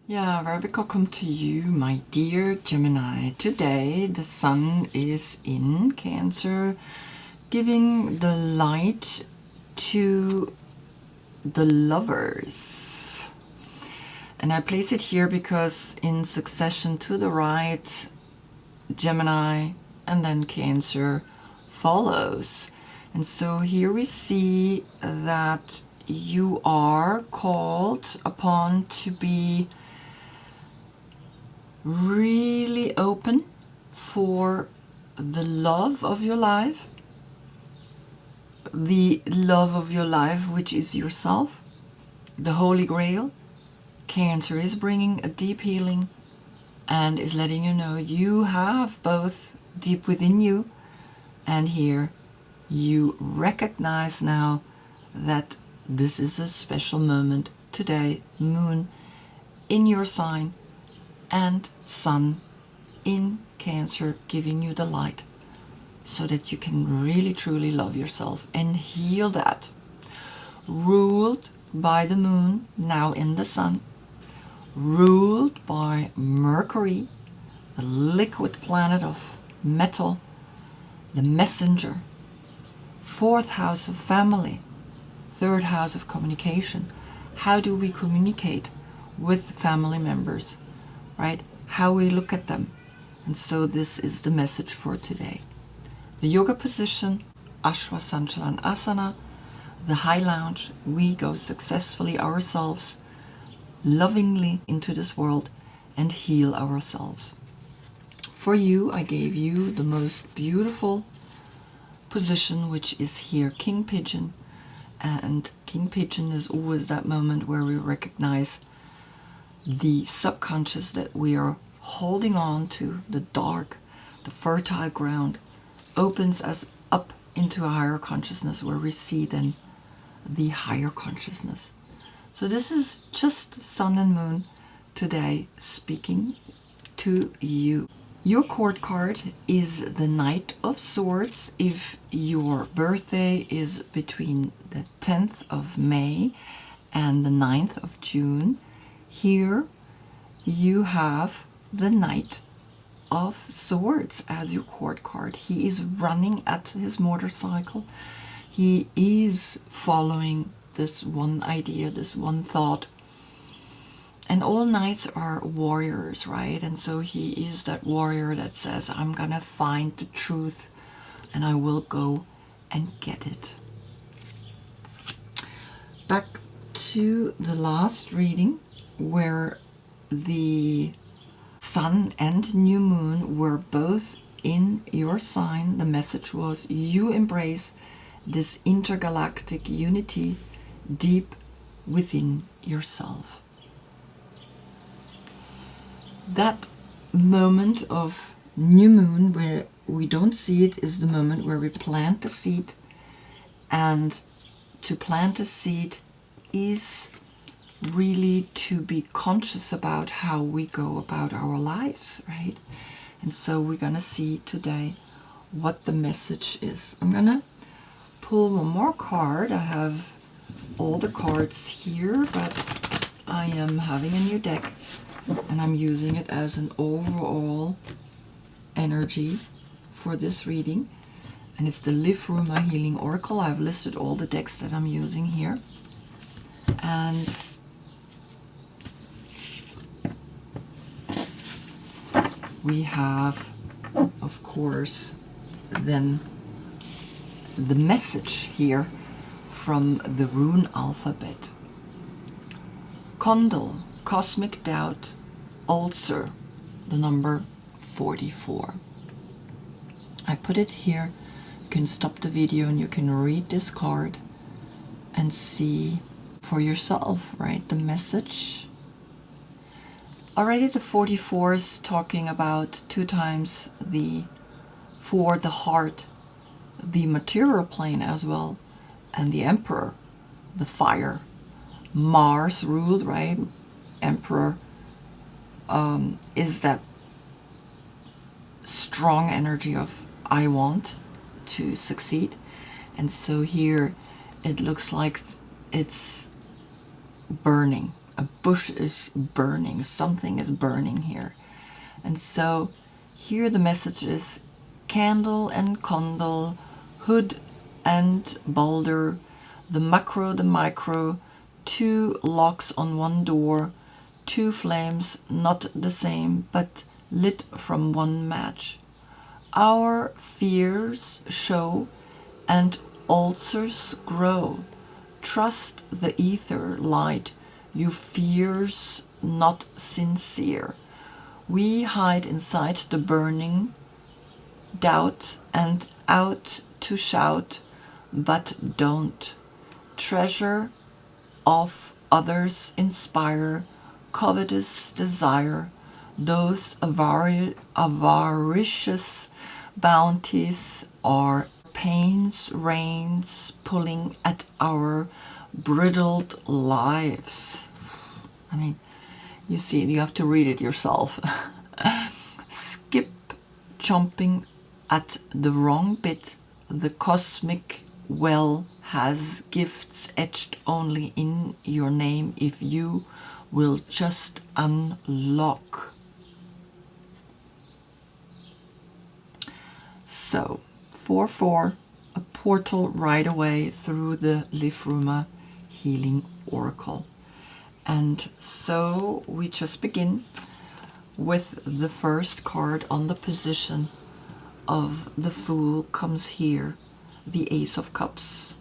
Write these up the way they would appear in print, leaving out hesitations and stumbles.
Yeah, very welcome to you, my dear Gemini. Today the sun is in Cancer, giving the light to the lovers. And I place it here because in succession to the right, Gemini and then Cancer follows. And so here we see that you are called upon to be really open for the love of your life, which is yourself, the Holy Grail. Cancer is bringing a deep healing and is letting you know you have both deep within you, and here you recognize now that this is a special moment today. Moon in your sign and Sun in Cancer, giving you the light so that you can really truly love yourself and heal that. Ruled by the Moon, now in the Sun, ruled by Mercury, the liquid planet of metal, the messenger, fourth house of family, third house of communication. How do we communicate with family members, right? How we look at them. And so this is the message for today. The yoga position, Ashwasanchalan Asana, the high lounge, we go successfully ourselves, lovingly into this world and heal ourselves. For you, I gave you the most beautiful position, which is here, King Pigeon. And King Pigeon is always that moment where we recognize the subconscious, that we are holding on to, the dark, the fertile ground, opens us up into a higher consciousness where we see then the higher consciousness. So this is just Sun and Moon today speaking to you. Your court card is the Knight of Swords. If your birthday is between the 10th of May and the 9th of June, here you have the Knight of Swords as your court card. He is running at his motorcycle. He is following this one idea, this one thought. And all knights are warriors, right? And so he is that warrior that says, I'm gonna find the truth and I will go and get it. Back to the last reading, where the Sun and New Moon were both in your sign. The message was you embrace this intergalactic unity deep within yourself. That moment of new moon where we don't see it is the moment where we plant the seed, and to plant a seed is really to be conscious about how we go about our lives, right? And so we're gonna see today what the message is. I'm gonna pull one more card. I have all the cards here, but I am having a new deck and I'm using it as an overall energy for this reading. And it's the Live Through My Healing Oracle. I've listed all the decks that I'm using here. And we have, of course, then the message here from the rune alphabet. Condal, cosmic doubt, ulcer, the number 44. I put it here. You can stop the video and you can read this card and see for yourself, right, the message. Already the 44 is talking about 2 times the 4, the heart, the material plane as well, and the Emperor, the fire. Mars ruled, right? Emperor is that strong energy of I want to succeed. And so here it looks like it's burning. a bush is burning, something is burning here. And so here the message is candle and condal, hood and boulder, the macro, the micro, two locks on one door, two flames, not the same, but lit from one match. Our fears show and ulcers grow. Trust the ether light, you fears not sincere. We hide inside the burning doubt and out to shout, but don't. Treasure of others inspire, covetous desire, those avaricious bounties are pains, reins pulling at our bridled lives. I mean, you see, you have to read it yourself. Skip chomping at the wrong bit. The cosmic well has gifts etched only in your name if you will just unlock. So, 4-4, a portal right away through the Lifruma Healing Oracle. And so we just begin with the first card on the position of the Fool comes here, the Ace of Cups.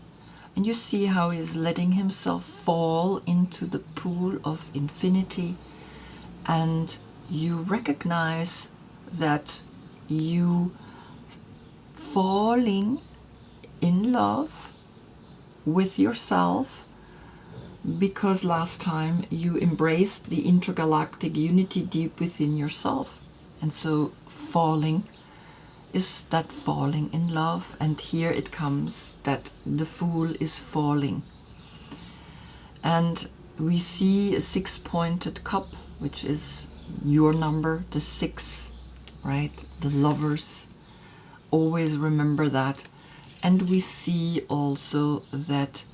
And you see how he's letting himself fall into the pool of infinity, and you recognize that you falling in love with yourself, because last time you embraced the intergalactic unity deep within yourself. And so falling is that falling in love, and here it comes that the Fool is falling. And we see a 6-pointed cup, which is your number, the 6, right? The lovers. Always remember that. And we see also that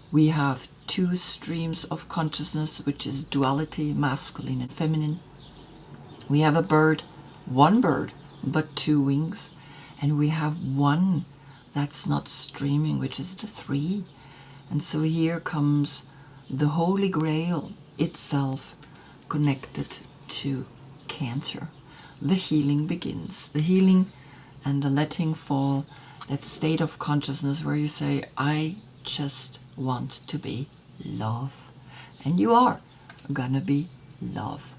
we have 2 streams of consciousness, which is duality, masculine and feminine. We have a bird, one bird, but 2 wings. And we have one that's not streaming, which is the 3. And so here comes the Holy Grail itself connected to Cancer. The healing begins. The healing and the letting fall, that state of consciousness where you say, I just want to be love. And you are gonna be love.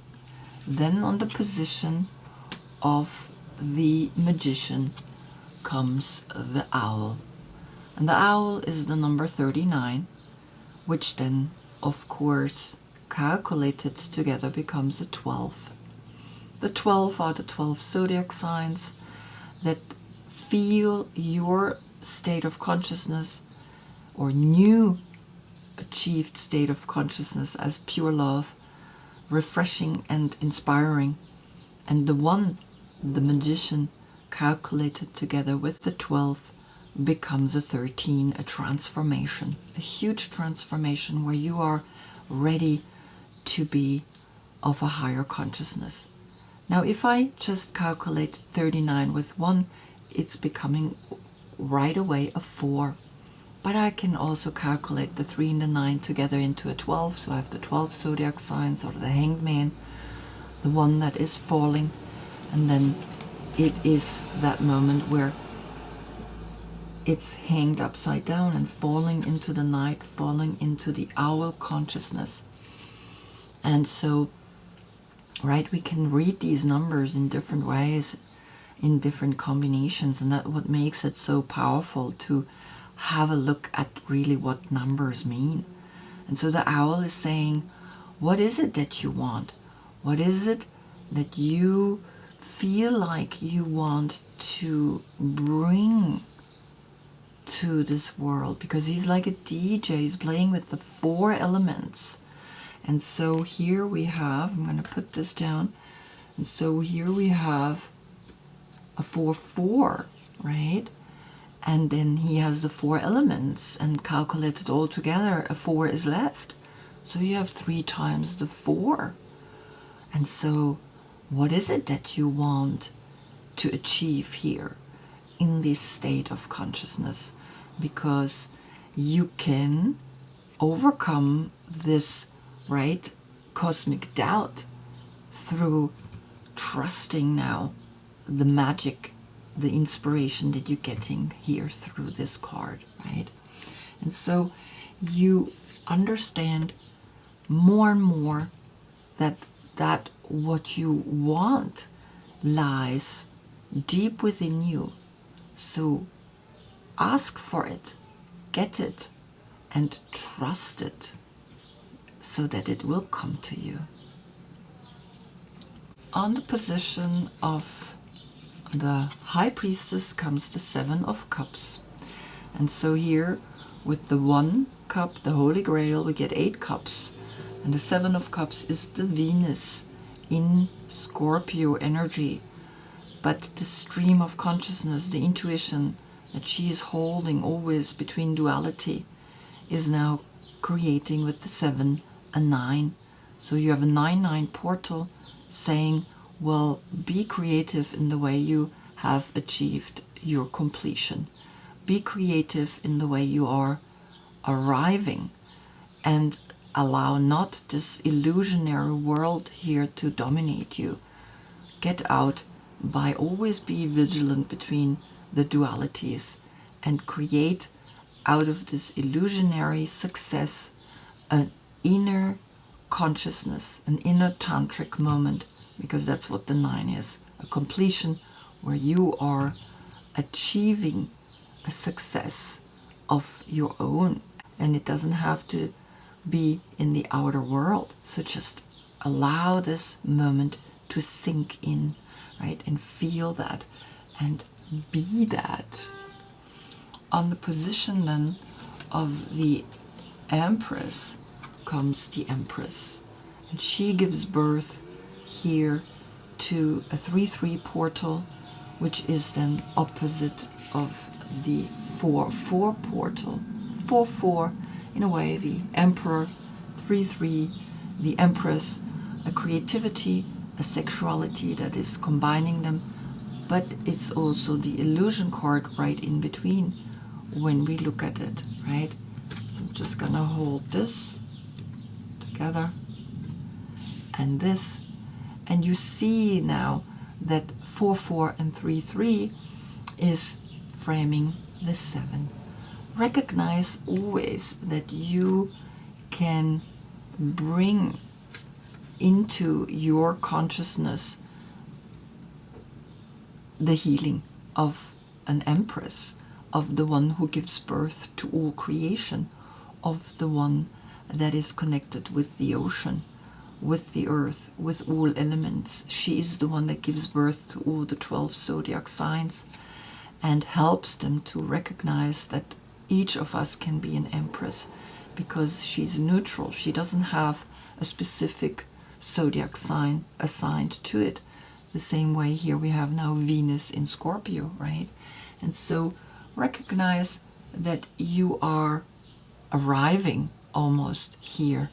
Then on the position of the Magician comes the Owl. And the Owl is the number 39, which then, of course, calculated together becomes a 12. The 12 are the 12 zodiac signs that feel your state of consciousness or new achieved state of consciousness as pure love, refreshing and inspiring. And the one, the Magician, calculated together with the 12 becomes a 13, a transformation, a huge transformation where you are ready to be of a higher consciousness. Now, if I just calculate 39 with 1, it's becoming right away a 4. But I can also calculate the 3 and the 9 together into a 12. So I have the 12 zodiac signs, or the Hanged Man, the one that is falling. And then it is that moment where it's hanged upside down and falling into the night, falling into the owl consciousness. And so, right, we can read these numbers in different ways, in different combinations, and that's what makes it so powerful to have a look at really what numbers mean. And so the owl is saying, what is it that you want? What is it that you feel like you want to bring to this world? Because he's like a DJ, he's playing with the 4 elements. And so here we have, I'm going to put this down, and so here we have a 4-4, right? And then he has the 4 elements, and calculated all together, a 4 is left, So you have 3 times the 4. And so what is it that you want to achieve here in this state of consciousness? Because you can overcome this, right, cosmic doubt through trusting now the magic, the inspiration that you're getting here through this card, right? And so you understand more and more that what you want lies deep within you. So ask for it, get it, and trust it so that it will come to you. On the position of the High Priestess comes the 7 of Cups. And so here with the 1 cup, the Holy Grail, we get 8 cups. And the 7 of Cups is the Venus in Scorpio energy. But the stream of consciousness, the intuition that she is holding always between duality, is now creating with the 7 a 9. So you have a 9-9 portal saying, well, be creative in the way you have achieved your completion. Be creative in the way you are arriving, and allow not this illusionary world here to dominate you. Get out by always be vigilant between the dualities and create out of this illusionary success an inner consciousness, an inner tantric moment, because that's what the 9 is, a completion where you are achieving a success of your own, and it doesn't have to be in the outer world. So just allow this moment to sink in, right, and feel that and be that. On the position then of the Empress comes the Empress, and she gives birth here to a 3-3 portal, which is then opposite of the 4-4 portal. 4-4, in a way, the Emperor, 3-3, the Empress, a creativity, a sexuality that is combining them, but it's also the illusion card right in between when we look at it, right? So I'm just gonna hold this together and this, and you see now that 4-4 and 3-3 is framing the 7. Recognize always that you can bring into your consciousness the healing of an Empress, of the one who gives birth to all creation, of the one that is connected with the ocean, with the earth, with all elements. She is the one that gives birth to all the 12 zodiac signs and helps them to recognize that each of us can be an Empress, because she's neutral. She doesn't have a specific zodiac sign assigned to it. The same way here we have now Venus in Scorpio, right? And so recognize that you are arriving almost here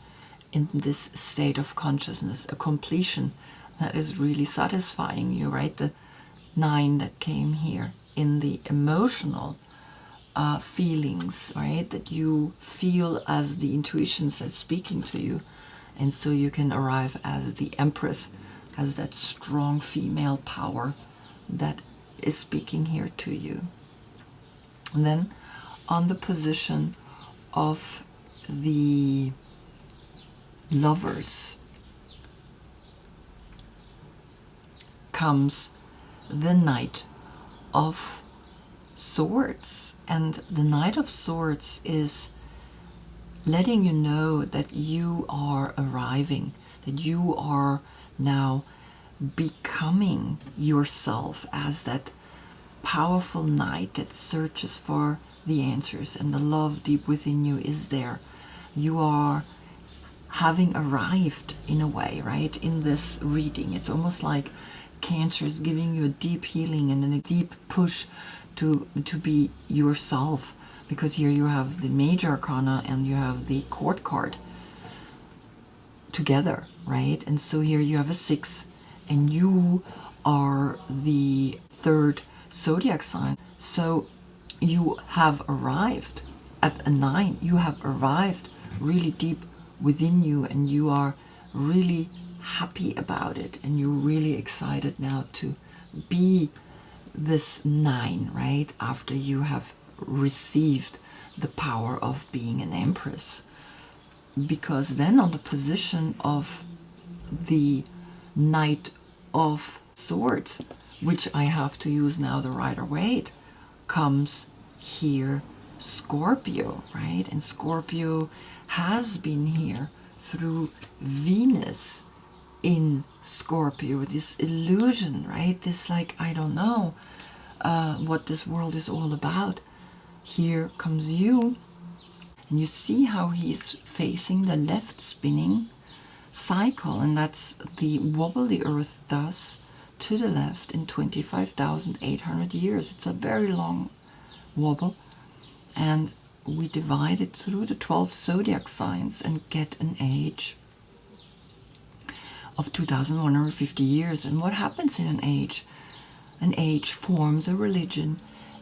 in this state of consciousness, a completion that is really satisfying you, right? The 9 that came here in the emotional feelings, right? That you feel as the intuitions that's speaking to you. And so you can arrive as the Empress, as that strong female power that is speaking here to you. And then on the position of the Lovers comes the Knight of Swords. And the Knight of Swords is letting you know that you are arriving, that you are now becoming yourself as that powerful knight that searches for the answers, and the love deep within you is there. You are having arrived in a way, right? In this reading, it's almost like Cancer is giving you a deep healing and a deep push to be yourself, because here you have the Major Arcana and you have the Court card. together, right? And so here you have a 6, and you are the 3rd zodiac sign. So you have arrived at a 9. You have arrived really deep within you, and you are really happy about it, and you're really excited now to be this 9, right? After you have received the power of being an empress. Because then on the position of the Knight of Swords, which I have to use now the Rider-Waite, comes here Scorpio, right? And Scorpio has been here through Venus in Scorpio, this illusion, right? This, like, I don't know what this world is all about. Here comes you, and you see how he's facing the left spinning cycle, and that's the wobble the Earth does to the left in 25,800 years. It's a very long wobble, and we divide it through the 12 zodiac signs and get an age of 2,150 years. And what happens in an age? An age forms a religion,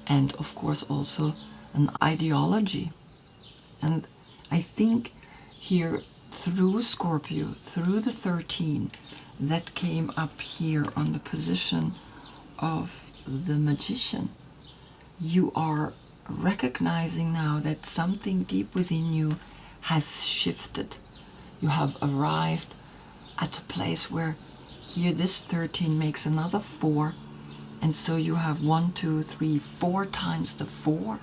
and of course also an ideology. And I think here through Scorpio, through the 13 that came up here on the position of the Magician, you are recognizing now that something deep within you has shifted. You have arrived at a place where here this 13 makes another 4, and so you have 1, 2, 3, 4 times the 4.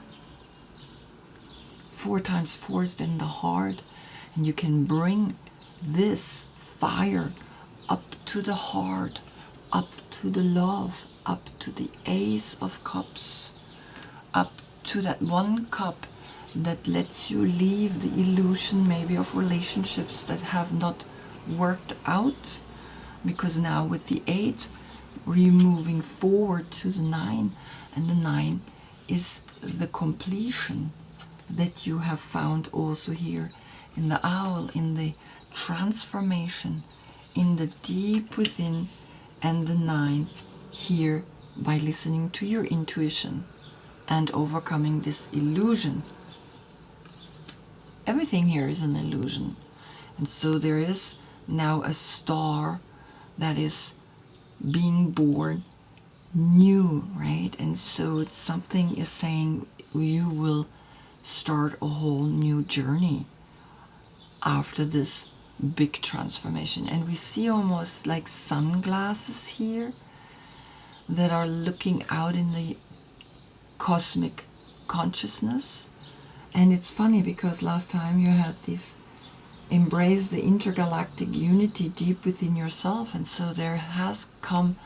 4 times 4 is then the heart, and you can bring this fire up to the heart, up to the love, up to the Ace of Cups, up to that one cup that lets you leave the illusion maybe of relationships that have not worked out, because now with the 8 we're moving forward to the 9, and the 9 is the completion that you have found also here in the owl, in the transformation, in the deep within, and the 9 here by listening to your intuition and overcoming this illusion. Everything here is an illusion. And so there is now a star that is being born new, right? And so it's something is saying you will start a whole new journey after this big transformation. And we see almost like sunglasses here that are looking out in the cosmic consciousness. And it's funny because last time you had this embrace the intergalactic unity deep within yourself, and so there has come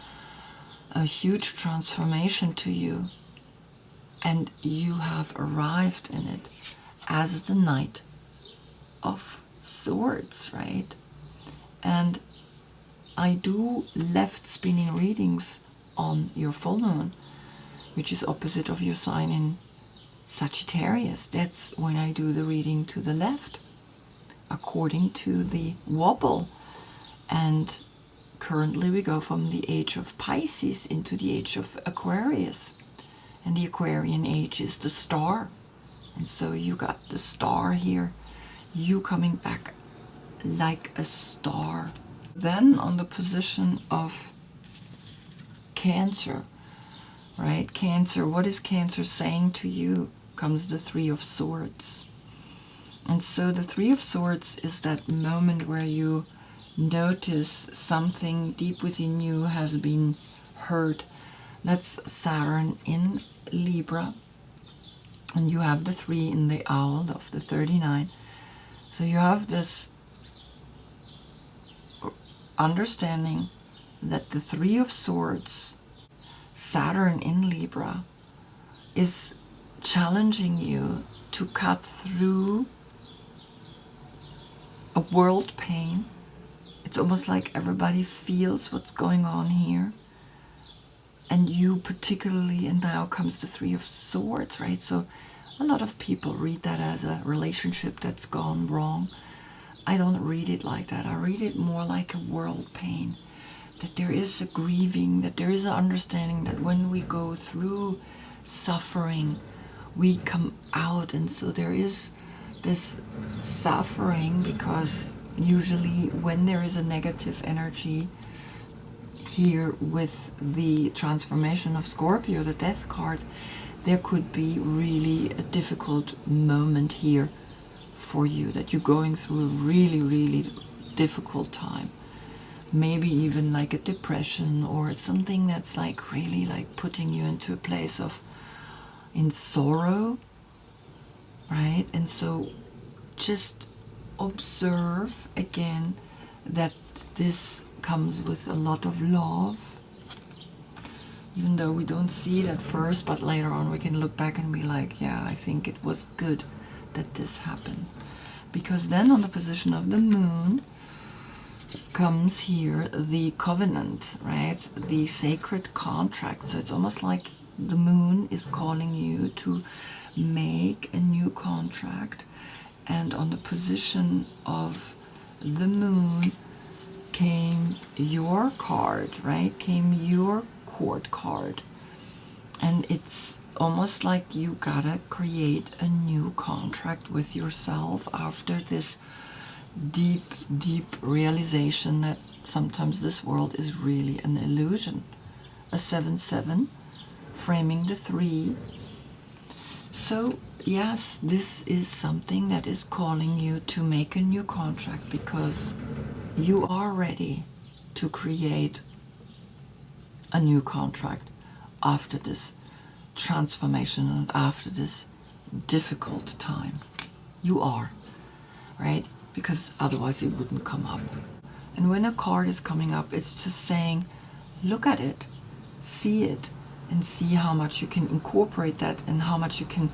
a huge transformation to you, and you have arrived in it as the Knight of Swords, right? And I do left spinning readings on your full moon, which is opposite of your sign in Sagittarius. That's when I do the reading to the left, according to the wobble. And currently we go from the age of Pisces into the age of Aquarius. And the Aquarian age is the star. And so you got the star here, you coming back like a star. Then on the position of Cancer, right? Cancer, what is Cancer saying to you? Comes the 3 of Swords. And so the 3 of Swords is that moment where you notice something deep within you has been hurt. That's Saturn in Libra. And you have the 3 in the owl of the 39. So you have this understanding that the 3 of Swords, Saturn in Libra, is challenging you to cut through a world pain. It's almost like everybody feels what's going on here. And you particularly, and now comes the 3 of Swords, right? So a lot of people read that as a relationship that's gone wrong. I don't read it like that. I read it more like a world pain, that there is a grieving, that there is an understanding that when we go through suffering, we come out. And so there is this suffering, because usually when there is a negative energy here with the transformation of Scorpio, the death card, there could be really a difficult moment here for you, that you're going through a really, really difficult time. Maybe even like a depression, or something that's like really like putting you into a place of in sorrow, right? And so just observe again that this comes with a lot of love, even though we don't see it at first, but later on we can look back and be like, yeah, I think it was good that this happened. Because then on the position of the moon comes here the covenant, right? The sacred contract. So it's almost like the moon is calling you to make a new contract. And on the position of the moon came your card, right? Came your court card. And it's almost like you gotta create a new contract with yourself after this deep, deep realization that sometimes this world is really an illusion. A 7-7, framing the 3. So yes, this is something that is calling you to make a new contract, because you are ready to create a new contract after this transformation and after this difficult time. You are, right? Because otherwise it wouldn't come up. And when a card is coming up, it's just saying, look at it, see it, and see how much you can incorporate that and how much you can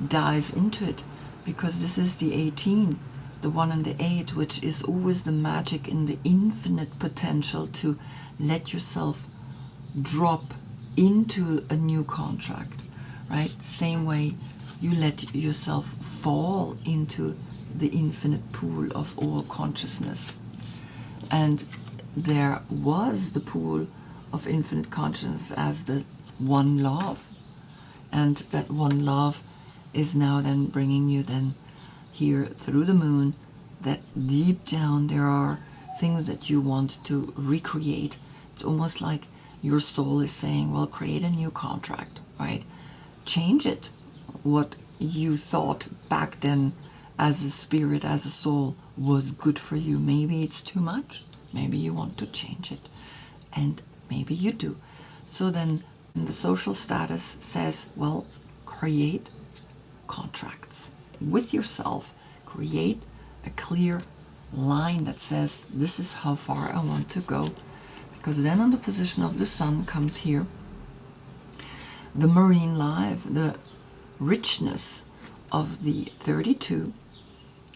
dive into it. Because this is the 18, the 1 and the 8, which is always the magic in the infinite potential to let yourself drop into a new contract, right? Same way you let yourself fall into the infinite pool of all consciousness. And there was the pool of infinite consciousness as the one love. And that one love is now then bringing you then here through the moon, that deep down there are things that you want to recreate. It's almost like your soul is saying, well, create a new contract, right? Change it. What you thought back then as a spirit, as a soul, was good for you. Maybe it's too much. Maybe you want to change it. And maybe you do. So then the social status says, well, create contracts with yourself. Create a clear line that says, this is how far I want to go. Because then on the position of the sun comes here the marine life, the richness of the 32,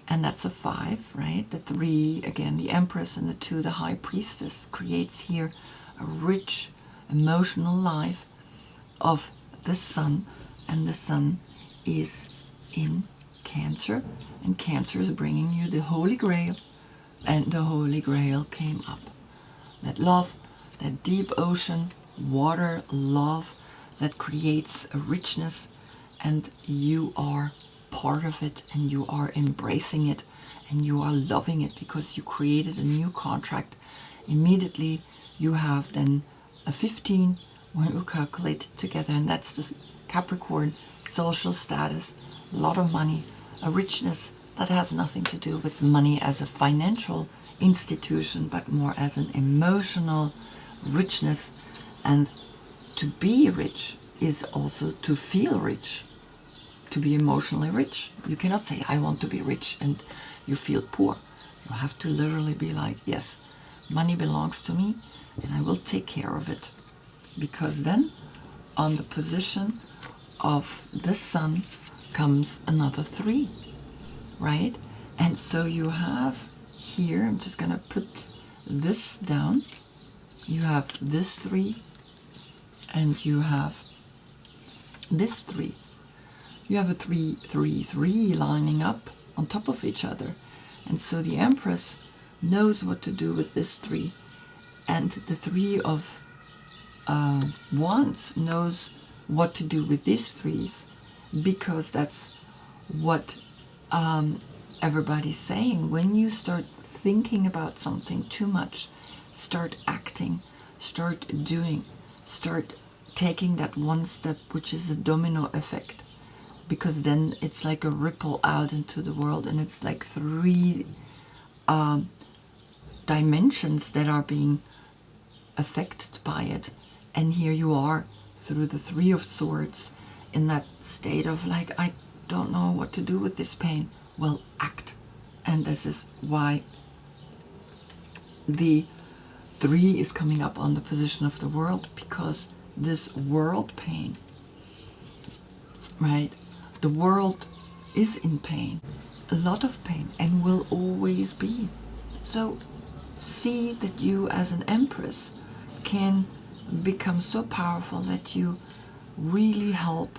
and that's a 5, right? The 3, again, the Empress, and the 2, the High Priestess, creates here a rich emotional life of the sun, and the sun is in Cancer, and Cancer is bringing you the Holy Grail, and the Holy Grail came up. That love, that deep ocean, water, love, that creates a richness, and you are part of it, and you are embracing it, and you are loving it, because you created a new contract. Immediately you have then a 15 when you calculate it together, and that's the Capricorn social status, a lot of money, a richness that has nothing to do with money as a financial institution, but more as an emotional richness. And to be rich is also to feel rich, to be emotionally rich. You cannot say, I want to be rich, and you feel poor. You have to literally be like, yes, money belongs to me, and I will take care of it. Because then on the position of the sun comes another 3, right? And so you have here, I'm just gonna put this down, you have this 3, and you have this 3. You have a 3, 3, 3 lining up on top of each other. And so the Empress knows what to do with this 3. And the 3 of Wands knows what to do with these 3s, because that's what everybody's saying. When you start thinking about something too much, start acting, start doing, start taking that one step, which is a domino effect, because then it's like a ripple out into the world, and it's like 3 dimensions that are being affected by it. And here you are, through the 3 of Swords, in that state of like, I don't know what to do with this pain. Well, act. And this is why the 3 is coming up on the position of the world, because this world pain, right? The world is in pain, a lot of pain, and will always be. So see that you as an Empress can become so powerful that you really help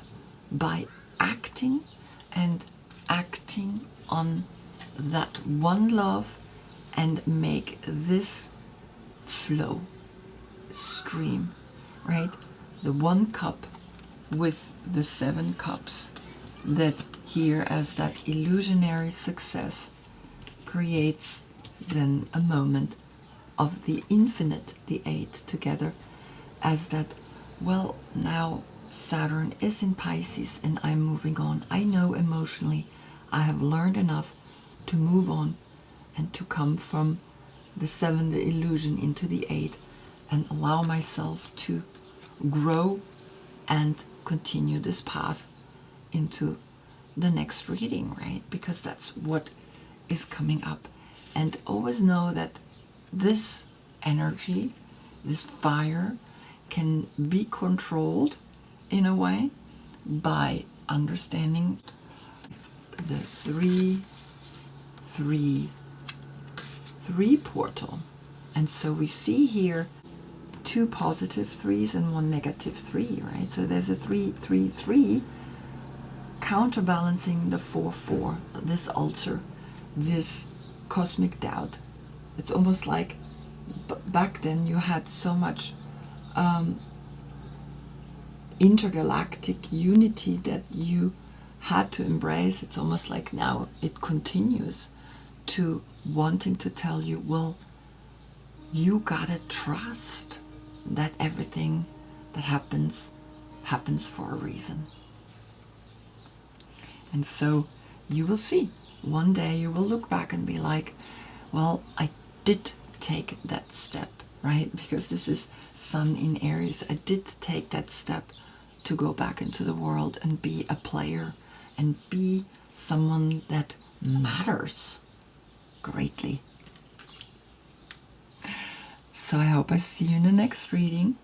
by acting, and acting on that one love, and make this flow, stream, right? The 1 cup with the 7 cups, that here as that illusionary success creates then a moment of the infinite, the 8 together, as that, well, now Saturn is in Pisces and I'm moving on. I know emotionally I have learned enough to move on and to come from the 7, the illusion, into the 8, and allow myself to grow and continue this path into the next reading, right? Because that's what is coming up. And always know that this energy, this fire, can be controlled in a way by understanding the 3 portal. And so we see here 2 positive 3s and 1 negative 3, right? So there's a 3 counterbalancing the 4 this ulcer, this cosmic doubt. It's almost like back then you had so much intergalactic unity that you had to embrace. It's almost like now it continues to wanting to tell you, well, you gotta trust that everything that happens for a reason. And so you will see, one day you will look back and be like, well, I did take that step, right? Because this is Sun in Aries. I did take that step to go back into the world and be a player and be someone that matters greatly. So I hope I see you in the next reading.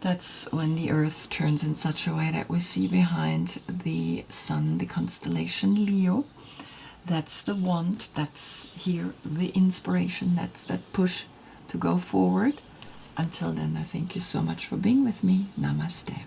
That's when the Earth turns in such a way that we see behind the Sun the constellation Leo. That's the want, that's here the inspiration, that's that push to go forward. Until then, I thank you so much for being with me. Namaste.